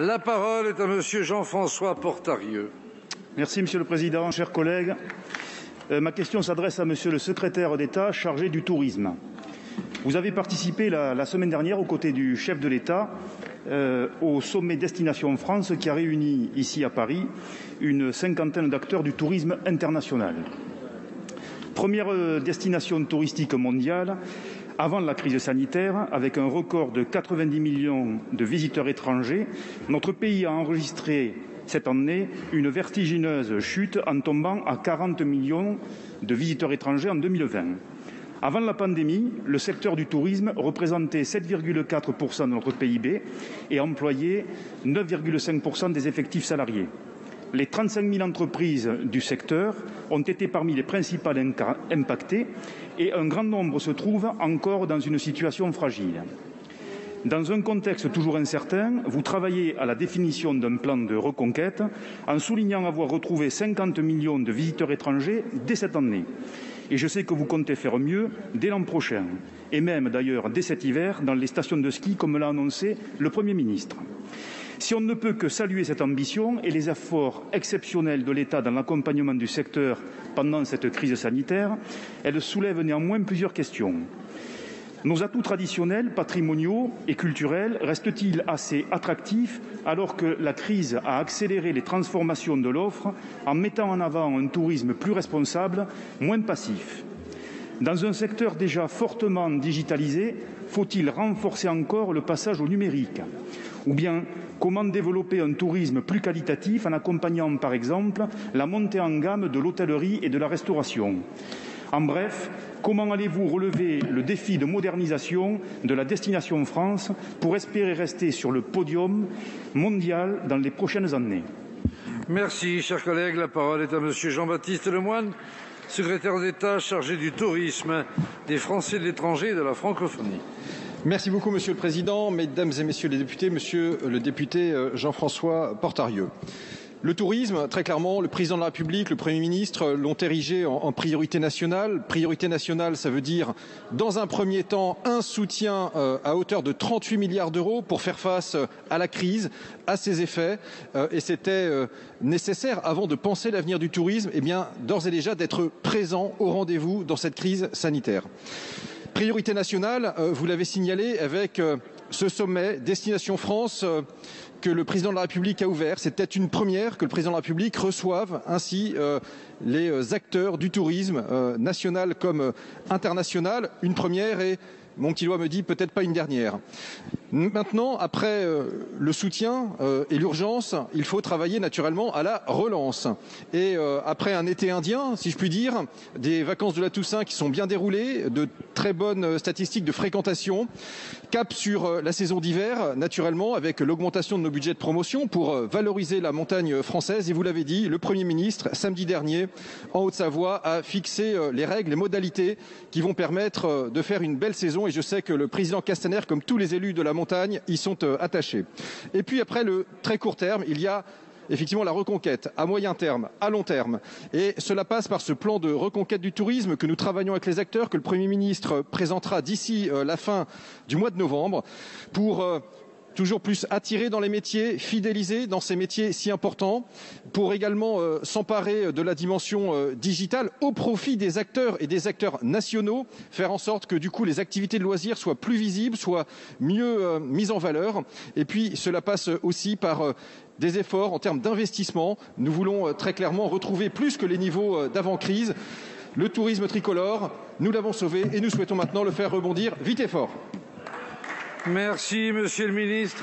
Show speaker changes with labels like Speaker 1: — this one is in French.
Speaker 1: La parole est à Monsieur Jean-François Portarieux.
Speaker 2: Merci Monsieur le Président, chers collègues. Ma question s'adresse à Monsieur le secrétaire d'État chargé du tourisme. Vous avez participé la semaine dernière aux côtés du chef de l'État au sommet Destination France qui a réuni ici à Paris une cinquantaine d'acteurs du tourisme international. Première destination touristique mondiale avant la crise sanitaire, avec un record de 90 millions de visiteurs étrangers, notre pays a enregistré cette année une vertigineuse chute en tombant à 40 millions de visiteurs étrangers en 2020. Avant la pandémie, le secteur du tourisme représentait 7,4% de notre PIB et employait 9,5% des effectifs salariés. Les 35 000 entreprises du secteur ont été parmi les principales impactées et un grand nombre se trouvent encore dans une situation fragile. Dans un contexte toujours incertain, vous travaillez à la définition d'un plan de reconquête en soulignant avoir retrouvé 50 millions de visiteurs étrangers dès cette année. Et je sais que vous comptez faire mieux dès l'an prochain, et même d'ailleurs dès cet hiver dans les stations de ski, comme l'a annoncé le Premier ministre. Si on ne peut que saluer cette ambition et les efforts exceptionnels de l'État dans l'accompagnement du secteur pendant cette crise sanitaire, elle soulève néanmoins plusieurs questions. Nos atouts traditionnels, patrimoniaux et culturels restent-ils assez attractifs alors que la crise a accéléré les transformations de l'offre en mettant en avant un tourisme plus responsable, moins passif ? Dans un secteur déjà fortement digitalisé, faut-il renforcer encore le passage au numérique ? Ou bien, comment développer un tourisme plus qualitatif en accompagnant, par exemple, la montée en gamme de l'hôtellerie et de la restauration ? En bref, comment allez-vous relever le défi de modernisation de la Destination France pour espérer rester sur le podium mondial dans les prochaines années ?
Speaker 1: Merci, chers collègues. La parole est à Monsieur Jean-Baptiste Lemoyne, secrétaire d'État chargé du tourisme, des Français de l'étranger et de la francophonie.
Speaker 3: Merci beaucoup, Monsieur le Président, Mesdames et Messieurs les députés, Monsieur le député Jean-François Portarieux. Le tourisme, très clairement, le Président de la République, le Premier ministre l'ont érigé en priorité nationale. Priorité nationale, ça veut dire, dans un premier temps, un soutien à hauteur de 38 milliards d'euros pour faire face à la crise, à ses effets. Et c'était nécessaire, avant de penser l'avenir du tourisme, eh bien, d'ores et déjà d'être présent au rendez-vous dans cette crise sanitaire. Priorité nationale, vous l'avez signalé avec ce sommet Destination France que le Président de la République a ouvert. C'était une première que le Président de la République reçoive ainsi les acteurs du tourisme national comme international. Une première et, mon petit doigt me dit, peut-être pas une dernière. Maintenant, après le soutien et l'urgence, il faut travailler naturellement à la relance. Et après un été indien, si je puis dire, des vacances de la Toussaint qui sont bien déroulées, de très bonnes statistiques de fréquentation, cap sur la saison d'hiver, naturellement, avec l'augmentation de nos budgets de promotion pour valoriser la montagne française. Et vous l'avez dit, le Premier ministre, samedi dernier, en Haute-Savoie, a fixé les règles, les modalités qui vont permettre de faire une belle saison. Et je sais que le président Castaner, comme tous les élus de la montagne, y sont attachés. Et puis après le très court terme, il y a effectivement la reconquête à moyen terme, à long terme. Et cela passe par ce plan de reconquête du tourisme que nous travaillons avec les acteurs, que le Premier ministre présentera d'ici la fin du mois de novembre pour toujours plus attirer dans les métiers, fidéliser dans ces métiers si importants, pour également s'emparer de la dimension digitale au profit des acteurs et des acteurs nationaux, faire en sorte que du coup les activités de loisirs soient plus visibles, soient mieux mises en valeur. Et puis cela passe aussi par des efforts en termes d'investissement. Nous voulons très clairement retrouver plus que les niveaux d'avant-crise. Le tourisme tricolore, nous l'avons sauvé et nous souhaitons maintenant le faire rebondir vite et fort.
Speaker 1: Merci, Monsieur le Ministre.